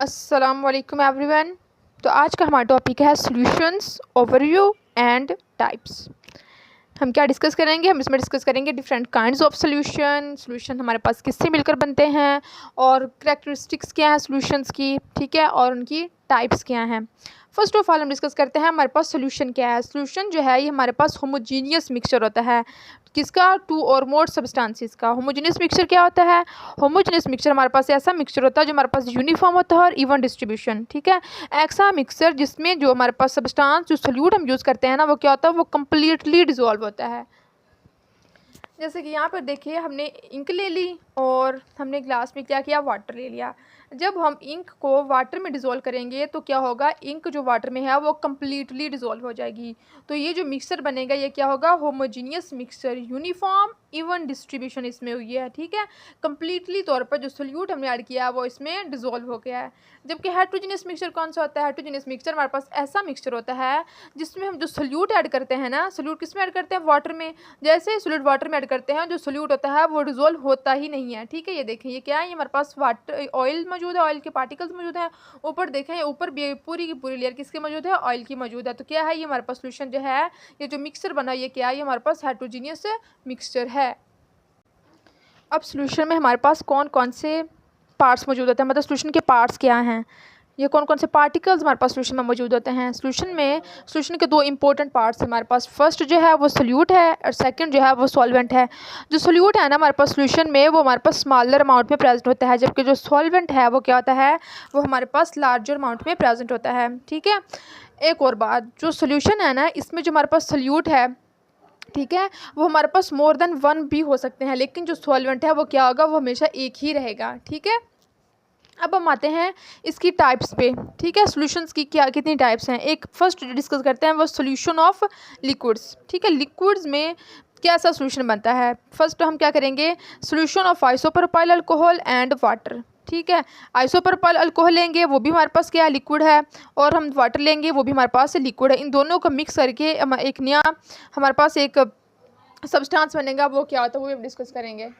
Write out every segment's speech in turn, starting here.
अस्सलाम वालेकुम एवरीवन। तो आज का हमारा टॉपिक है सॉल्यूशंस, ओवरव्यू एंड टाइप्स। हम क्या डिस्कस करेंगे? हम इसमें डिस्कस करेंगे डिफरेंट काइंड्स ऑफ सॉल्यूशन हमारे पास किससे मिलकर बनते हैं और करैक्टरिस्टिक्स क्या हैं सॉल्यूशंस की, ठीक है, और उनकी टाइप्स क्या हैं। फर्स्ट ऑफ ऑल हम डिस्कस करते हैं हमारे पास सॉल्यूशन क्या है। सॉल्यूशन जो है ये हमारे पास होमोजीनियस मिक्सचर होता है। किसका? टू और मोर सब्सटेंसेस का। होमोजीनियस मिक्सचर क्या होता है? होमोजीनियस मिक्सचर हमारे पास ऐसा मिक्सचर होता है जो हमारे पास यूनिफॉर्म होता है और इवन डिस्ट्रीब्यूशन, ठीक है। ऐसा मिक्सचर जिसमें जो हमारे पास सब्सटेंस जो सोल्यूट हम यूज़ करते हैं ना, वो क्या होता है? वो कम्प्लीटली डिजोल्व होता है। जैसे कि यहाँ पर देखिए, हमने इंक ले ली और हमने ग्लास में क्या किया? वाटर ले लिया। जब हम इंक को वाटर में डिज़ोल्व करेंगे तो क्या होगा? इंक जो वाटर में है वो कम्प्लीटली डिज़ोल्व हो जाएगी। तो ये जो मिक्सचर बनेगा ये क्या होगा? Homogeneous mixture, uniform even distribution इसमें हुई है, ठीक है। कम्प्लीटली तौर पर जो सोल्यूट हमने ऐड किया है वो इसमें डिज़ोल्व हो गया है। जबकि हेट्रोजीनियस मिक्सचर कौन सा होता है? हेट्रोजीनियस मिक्सचर हमारे पास ऐसा मिक्सचर होता है जिसमें हम जो सोल्यूट ऐड करते हैं ना, सोल्यूट किस में ऐड करते हैं? वाटर में। जैसे ही सोल्यूट वाटर में ऐड करते हैं, जो सोल्यूट होता है वो डिज़ोल्व होता ही नहीं है, ठीक है। ये देखें, ये क्या है? ये हमारे पास वाटर ऑयल मौजूद है, ऑयल के पार्टिकल्स मौजूद हैं। ऊपर देखें, ऊपर भी पूरी की पूरी लेयर किसके मौजूद है? ऑयल की मौजूद है। तो क्या है? ये हमारे पास सोल्यूशन जो है, ये जो मिक्सचर बना, ये क्या है? ये हमारे पास हेट्रोजीनियस मिक्सचर है। अब सोल्यूशन में हमारे पास कौन कौन से पार्ट्स मौजूद होते हैं, मतलब सोल्यूशन के पार्ट्स क्या हैं, ये कौन कौन से पार्टिकल्स हमारे पास सोल्यूशन में मौजूद होते हैं। सोल्यूशन के दो इंपॉर्टेंट पार्ट्स हैं हमारे पास। फर्स्ट जो है वो सोल्यूट है और सेकंड जो है वो सॉल्वेंट है। जो सोल्यूट है ना हमारे पास सोल्यूशन में, वो हमारे पास स्मॉलर अमाउंट में प्रेजेंट होता है, जबकि जो सॉल्वेंट है वो क्या होता है? वो हमारे पास लार्जर अमाउंट में प्रेजेंट होता है, ठीक है। एक और बात, जो सोल्यूशन है ना, इसमें जो हमारे पास सोल्यूट है, ठीक है, वो हमारे पास मोर देन वन भी हो सकते हैं, लेकिन जो सॉल्वेंट है वो क्या होगा? वो हमेशा एक ही रहेगा, ठीक है। अब हम आते हैं इसकी टाइप्स पे, ठीक है। सॉल्यूशंस की क्या कितनी टाइप्स हैं? एक फर्स्ट डिस्कस करते हैं वो सॉल्यूशन ऑफ लिक्विड्स, ठीक है। लिक्विड्स में कैसा सॉल्यूशन बनता है? फर्स्ट हम क्या करेंगे? Solution of isopropyl alcohol and water, ठीक है। आइसोप्रोपाइल अल्कोहल लेंगे, वो भी हमारे पास क्या है? लिक्विड है। और हम वाटर लेंगे, वो भी हमारे पास लिक्विड है। इन दोनों को मिक्स करके एक नया हमारे पास एक सब्सटेंस बनेगा, वो क्या होता है वो भी हम डिस्कस करेंगे।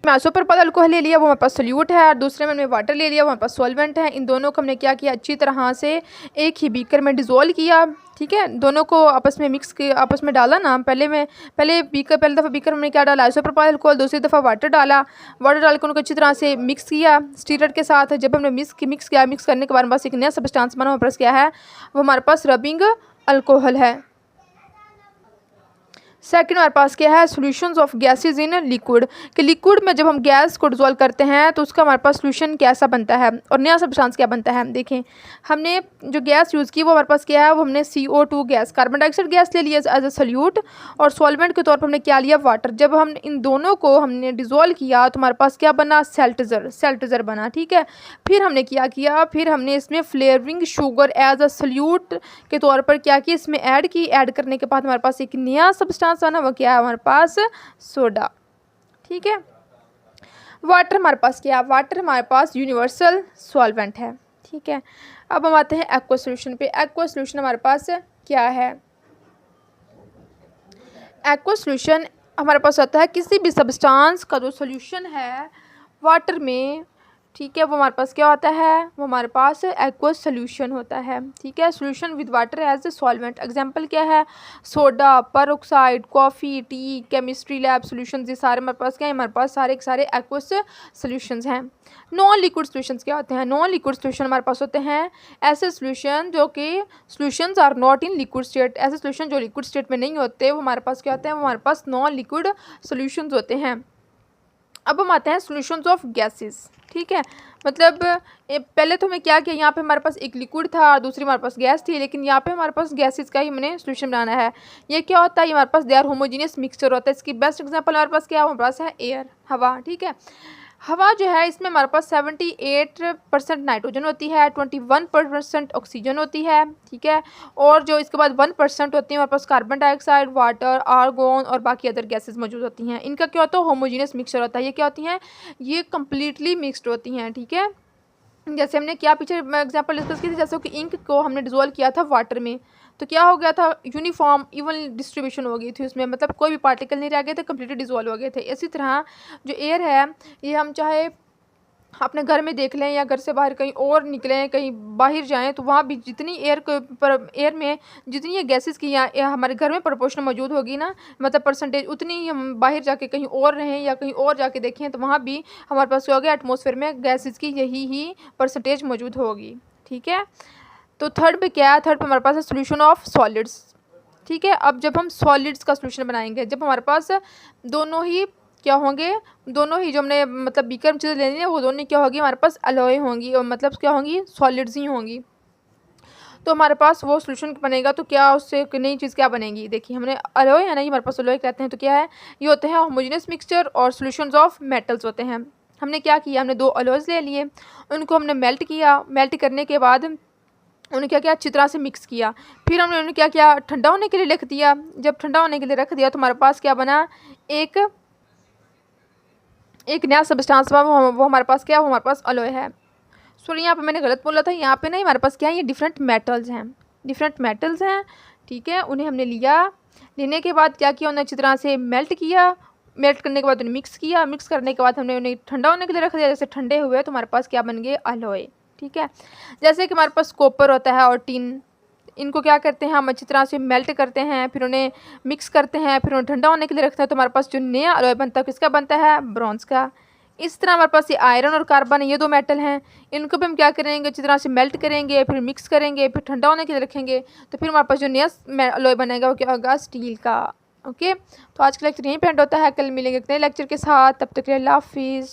मैं आइसोप्रोपाइल अल्कोहल ले लिया, वो हमारे पास सोल्यूट है, और दूसरे में हमने वाटर ले लिया, वो हमारे पास सॉल्वेंट है। इन दोनों को हमने क्या किया? अच्छी तरह से एक ही बीकर में डिज़ोल्व किया, ठीक है। दोनों को आपस में मिक्स किया, आपस में डाला ना। पहले पहली दफ़ा बीकर में क्या डाला? आइसोप्रोपाइल अल्कोहल, दूसरी दफ़ा वाटर डाला। वाटर डालकर उनको अच्छी तरह से मिक्स किया स्टीरर के साथ। जब हमने मिक्स किया, मिक्स करने के बाद हमारे पास एक नया सब्सटेंस बना, हमारे पास क्या है? वो हमारे पास रबिंग अल्कोहल है। सेकंड हमारे पास क्या है? Solutions of gases in liquid, कि लिक्विड में जब हम गैस को डिजोल्व करते हैं तो उसका हमारे पास सॉल्यूशन कैसा बनता है और नया सब्सटेंस क्या बनता है। देखें, हमने जो गैस यूज़ की वो हमारे पास क्या है? वो हमने CO2 gas, carbon dioxide gas ले लिया एज अ सोल्यूट, और सॉल्वेंट के तौर पर हमने क्या लिया? वाटर। जब हम इन दोनों को हमने डिजोल्व किया तो हमारे पास क्या बना? सेल्टजर बना, ठीक है। फिर हमने क्या किया? फिर हमने इसमें flavouring sugar as a solute के तौर पर क्या किया? इसमें ऐड की। ऐड करने के बाद हमारे पास एक नया सब्सटेंस ना, वो क्या है? हमारे पास सोडा, ठीक है। वाटर हमारे पास क्या है? वाटर हमारे पास यूनिवर्सल सॉल्वेंट है, ठीक है। अब हम आते हैं एक्वा सॉल्यूशन पे। एक्वा सॉल्यूशन हमारे पास क्या है? एक्वा सॉल्यूशन हमारे पास होता है किसी भी सब्सटेंस का जो सॉल्यूशन है वाटर में, ठीक है, वो हमारे पास क्या होता है? वो हमारे पास एक्वस सोल्यूशन होता है, ठीक है। Solution with water as a solvent. Example क्या है? Soda, peroxide, coffee, tea, chemistry lab solutions, ये सारे हमारे पास क्या है? हमारे पास सारे के सारे एक्वस सोल्यूशंस हैं। नॉन लिक्विड सोल्यूशंस क्या होते हैं? नॉन लिक्विड सोल्यूशन हमारे पास होते हैं ऐसे सोल्यूशन जो कि solutions are not in liquid state. ऐसे सोल्यूशन जो लिक्विड स्टेट में नहीं होते, वो हमारे पास क्या होते हैं? वो हमारे पास नॉन लिक्विड सोल्यूशंस होते हैं। अब हम आते हैं सॉल्यूशंस ऑफ गैसेस, ठीक है। मतलब पहले तो हमें क्या किया? यहाँ पे हमारे पास एक लिक्विड था और दूसरी हमारे पास गैस थी, लेकिन यहाँ पे हमारे पास गैसेस का ही हमने सॉल्यूशन बनाना है। ये क्या होता है? ये हमारे पास दे आर होमोजीनियस मिक्सचर होता है। इसकी बेस्ट एग्जांपल हमारे पास क्या है? हमारे पास है एयर, हवा, ठीक है। हवा जो है इसमें हमारे पास 78% नाइट्रोजन होती है, 21% ऑक्सीजन होती है, ठीक है। और जो इसके बाद 1% होती है हमारे पास कार्बन डाइऑक्साइड, वाटर, आर्गोन और बाकी अदर गैसेस मौजूद होती हैं। इनका क्या होता है? होमोजीनियस मिक्सचर होता है। ये क्या होती हैं? ये कम्प्लीटली मिक्सड होती हैं, ठीक है। जैसे हमने क्या पीछे एग्जांपल डिस्कस की थी, जैसे कि इंक को हमने डिजोल्व किया था वाटर में, तो क्या हो गया था? यूनिफॉर्म इवन डिस्ट्रीब्यूशन हो गई थी उसमें, मतलब कोई भी पार्टिकल नहीं रह गए थे, कम्प्लीटली डिजोल्व हो गए थे। इसी तरह जो एयर है, ये हम चाहे अपने घर में देख लें या घर से बाहर कहीं और निकलें, कहीं बाहर जाएं, तो वहाँ भी जितनी एयर में जितनी ये गैसेस की या हमारे घर में प्रोपोर्शन मौजूद होगी ना, मतलब परसेंटेज, उतनी ही हम बाहर जाके कहीं और रहें या कहीं और जाके देखें तो वहाँ भी हमारे पास क्या होगा, एटमॉस्फेयर में गैसेस की यही ही परसेंटेज मौजूद होगी। ठीक है, तो थर्ड पे क्या है, थर्ड पे हमारे पास है सोल्यूशन ऑफ सॉलिड्स। ठीक है, अब जब हम सॉलिड्स का सोल्यूशन बनाएंगे, जब हमारे पास दोनों ही क्या होंगे, दोनों ही जो हमने मतलब बीकर में चीज़ें लेनी है वो दोनों क्या होगी, हमारे पास अलॉय होंगी और मतलब क्या होंगी, सॉलिड्स ही होंगी। तो हमारे पास वो सोल्यूशन बनेगा तो क्या उससे एक नई चीज़ क्या बनेगी, देखिए हमने अलॉय है ना, ये हमारे पास अलॉय कहते हैं, तो क्या है, ये होते हैं होमोजेनियस मिक्सचर और सोल्यूशंस ऑफ मेटल्स होते हैं। हमने क्या किया, हमने दो अलॉयज़ ले लिए, उनको हमने मेल्ट किया, मेल्ट करने के बाद उन्हें क्या किया, अच्छी तरह से मिक्स किया, फिर हमने उन्हें क्या किया, ठंडा होने के लिए रख दिया। जब ठंडा होने के लिए रख दिया तो हमारे पास क्या बना, एक नया सब्सटेंस हुआ, वो हमारे पास क्या, वो हमारे पास अलॉय है। सॉरी यहाँ पे मैंने गलत बोला था, यहाँ पे नहीं, हमारे पास क्या है, ये डिफरेंट मेटल्स हैं, डिफरेंट मेटल्स हैं। ठीक है, उन्हें हमने लिया, लेने के बाद क्या किया, उन्हें अच्छी तरह से मेल्ट किया, मेल्ट करने के बाद उन्हें मिक्स किया, मिक्स करने के बाद हमने उन्हें ठंडा होने के लिए रख दिया। जैसे ठंडे हुए तो हमारे पास क्या बन गए, अलॉय। ठीक है, जैसे कि हमारे पास कॉपर होता है और टिन, इनको क्या करते हैं, हम अच्छी तरह से मेल्ट करते हैं, फिर उन्हें मिक्स करते हैं, फिर उन्हें ठंडा होने के लिए रखते हैं, तो हमारे पास जो नया अलॉय बनता है किसका बनता है, ब्रॉन्ज का। इस तरह हमारे पास ये आयरन और कार्बन, ये दो मेटल हैं, इनको भी हम क्या करेंगे, अच्छी तरह से मेल्ट करेंगे, फिर मिक्स करेंगे, फिर ठंडा होने के लिए रखेंगे, तो फिर हमारे पास जो नया अलॉय बनेगा वो क्या होगा, स्टील का। ओके, तो आज का लेक्चर यहीं पे एंड होता है, कल मिलेंगे एक नए लेक्चर के साथ, तब तक के लिए अल्लाह हाफिज़।